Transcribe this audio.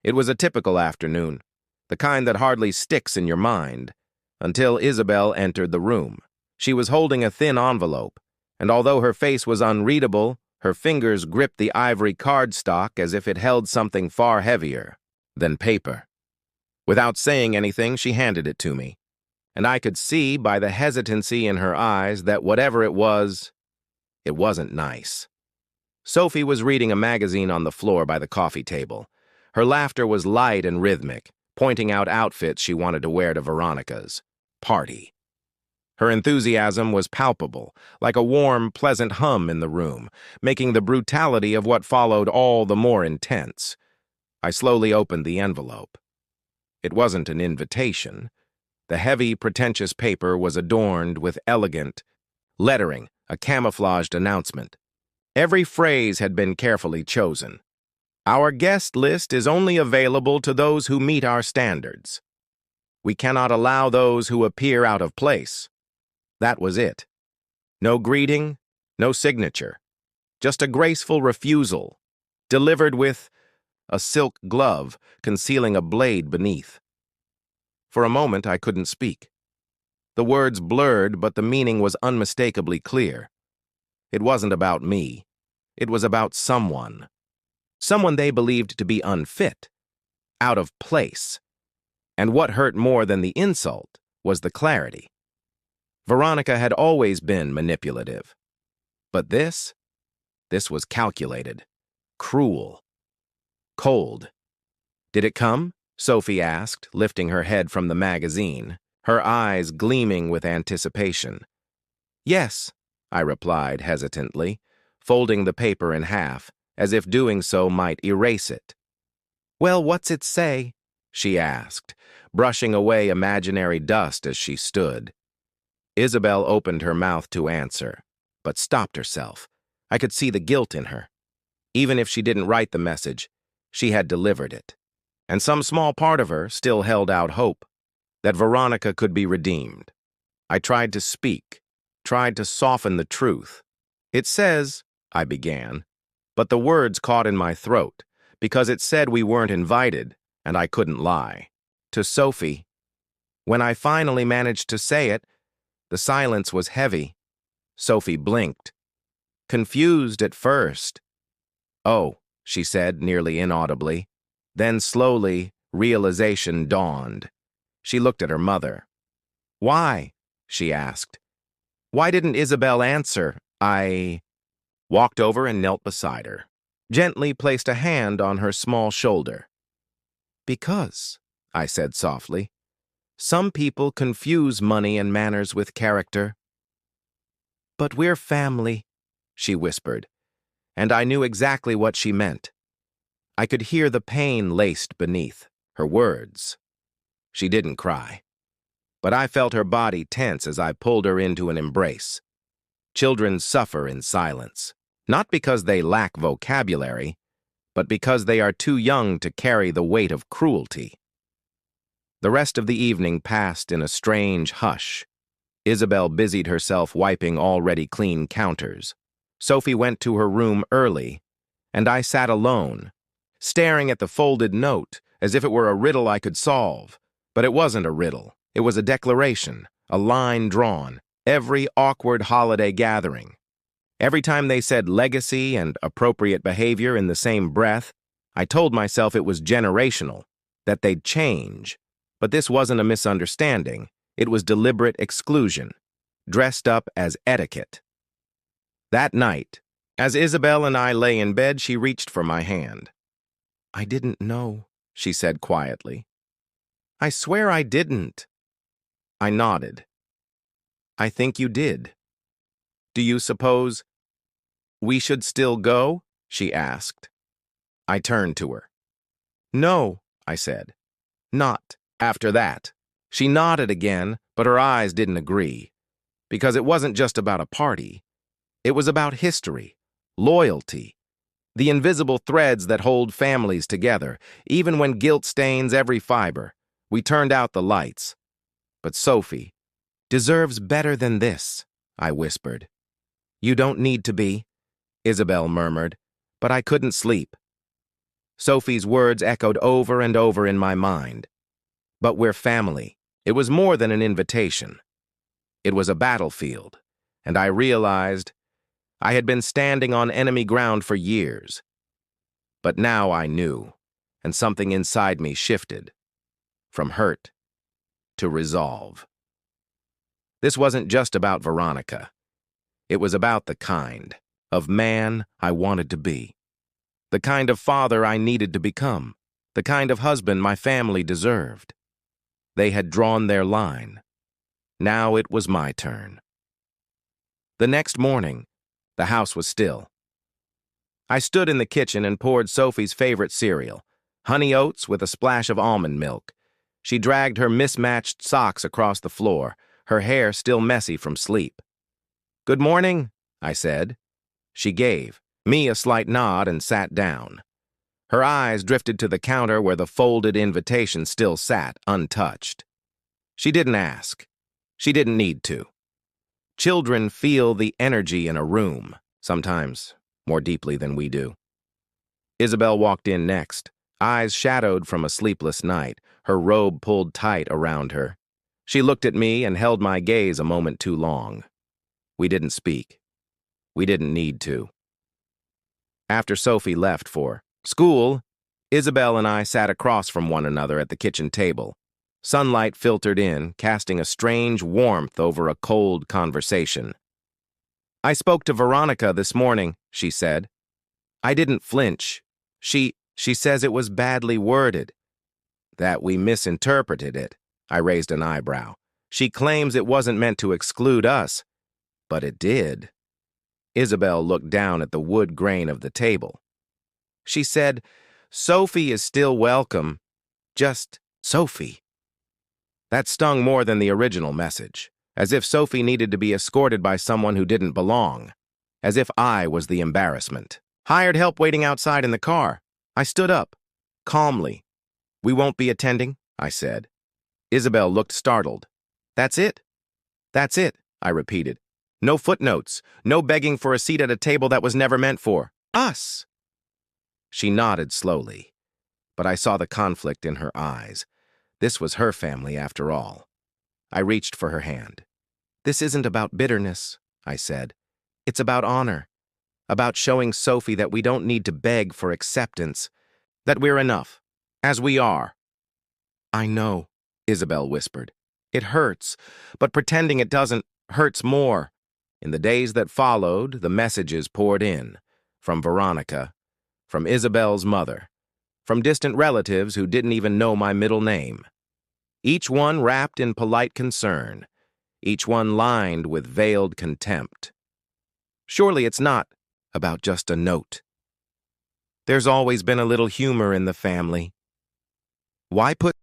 It was a typical afternoon, the kind that hardly sticks in your mind, until Isabel entered the room. She was holding a thin envelope, and although her face was unreadable, her fingers gripped the ivory cardstock as if it held something far heavier than paper. Without saying anything, she handed it to me, and I could see by the hesitancy in her eyes that whatever it wasn't nice. Sophie was reading a magazine on the floor by the coffee table. Her laughter was light and rhythmic, pointing out outfits she wanted to wear to Veronica's party. Her enthusiasm was palpable, like a warm, pleasant hum in the room, making the brutality of what followed all the more intense. I slowly opened the envelope. It wasn't an invitation. The heavy, pretentious paper was adorned with elegant lettering, a camouflaged announcement. Every phrase had been carefully chosen. Our guest list is only available to those who meet our standards. We cannot allow those who appear out of place. That was it. No greeting, no signature. Just a graceful refusal, delivered with a silk glove concealing a blade beneath. For a moment, I couldn't speak. The words blurred, but the meaning was unmistakably clear. It wasn't about me. It was about someone. Someone they believed to be unfit, out of place. And what hurt more than the insult was the clarity. Veronica had always been manipulative. But this was calculated, cruel, cold. Did it come? Sophie asked, lifting her head from the magazine, her eyes gleaming with anticipation. Yes, I replied hesitantly, folding the paper in half, as if doing so might erase it. Well, what's it say? She asked, brushing away imaginary dust as she stood. Isabel opened her mouth to answer, but stopped herself. I could see the guilt in her. Even if she didn't write the message, she had delivered it. And some small part of her still held out hope that Veronica could be redeemed. I tried to speak, tried to soften the truth. It says, I began, but the words caught in my throat because it said we weren't invited, and I couldn't lie. To Sophie. When I finally managed to say it, the silence was heavy. Sophie blinked. Confused at first. Oh, she said, nearly inaudibly. Then slowly, realization dawned. She looked at her mother. Why? She asked. Why didn't Isabel answer? I walked over and knelt beside her, gently placed a hand on her small shoulder. Because, I said softly, some people confuse money and manners with character. But we're family, she whispered, and I knew exactly what she meant. I could hear the pain laced beneath her words. She didn't cry, but I felt her body tense as I pulled her into an embrace. Children suffer in silence, not because they lack vocabulary, but because they are too young to carry the weight of cruelty. The rest of the evening passed in a strange hush. Isabel busied herself wiping already clean counters. Sophie went to her room early, and I sat alone, staring at the folded note as if it were a riddle I could solve. But it wasn't a riddle. It was a declaration, a line drawn, every awkward holiday gathering. Every time they said legacy and appropriate behavior in the same breath, I told myself it was generational, that they'd change. But this wasn't a misunderstanding. It was deliberate exclusion, dressed up as etiquette. That night, as Isabel and I lay in bed, she reached for my hand. I didn't know, she said quietly. I swear I didn't. I nodded. I think you did. Do you suppose we should still go? She asked. I turned to her. No, I said. Not after that. She nodded again, but her eyes didn't agree. Because it wasn't just about a party. It was about history, loyalty, the invisible threads that hold families together, even when guilt stains every fiber. We turned out the lights. But Sophie deserves better than this, I whispered. You don't need to be, Isabel murmured, but I couldn't sleep. Sophie's words echoed over and over in my mind. But we're family. It was more than an invitation. It was a battlefield, and I realized I had been standing on enemy ground for years. But now I knew, and something inside me shifted, from hurt to resolve. This wasn't just about Veronica. It was about the kind of man I wanted to be, the kind of father I needed to become, the kind of husband my family deserved. They had drawn their line. Now it was my turn. The next morning, the house was still. I stood in the kitchen and poured Sophie's favorite cereal, honey oats with a splash of almond milk. She dragged her mismatched socks across the floor, her hair still messy from sleep. "Good morning," I said. She gave me a slight nod and sat down. Her eyes drifted to the counter where the folded invitation still sat, untouched. She didn't ask. She didn't need to. Children feel the energy in a room, sometimes more deeply than we do. Isabel walked in next, eyes shadowed from a sleepless night, her robe pulled tight around her. She looked at me and held my gaze a moment too long. We didn't speak. We didn't need to. After Sophie left for school, Isabel and I sat across from one another at the kitchen table. Sunlight filtered in, casting a strange warmth over a cold conversation. "I spoke to Veronica this morning," she said. I didn't flinch. She says it was badly worded. That we misinterpreted it. I raised an eyebrow. She claims it wasn't meant to exclude us, but it did. Isabel looked down at the wood grain of the table. She said, "Sophie is still welcome. Just Sophie." That stung more than the original message, as if Sophie needed to be escorted by someone who didn't belong, as if I was the embarrassment. Hired help waiting outside in the car. I stood up, calmly. "We won't be attending," I said. Isabel looked startled. "That's it?" "That's it," I repeated. "No footnotes, no begging for a seat at a table that was never meant for us." She nodded slowly, but I saw the conflict in her eyes. This was her family after all. I reached for her hand. "This isn't about bitterness," I said. "It's about honor, about showing Sophie that we don't need to beg for acceptance, that we're enough, as we are." "I know," Isabel whispered. "It hurts, but pretending it doesn't hurts more." In the days that followed, the messages poured in, from Veronica, from Isabel's mother, from distant relatives who didn't even know my middle name. Each one wrapped in polite concern, each one lined with veiled contempt. Surely it's not about just a note. There's always been a little humor in the family. Why put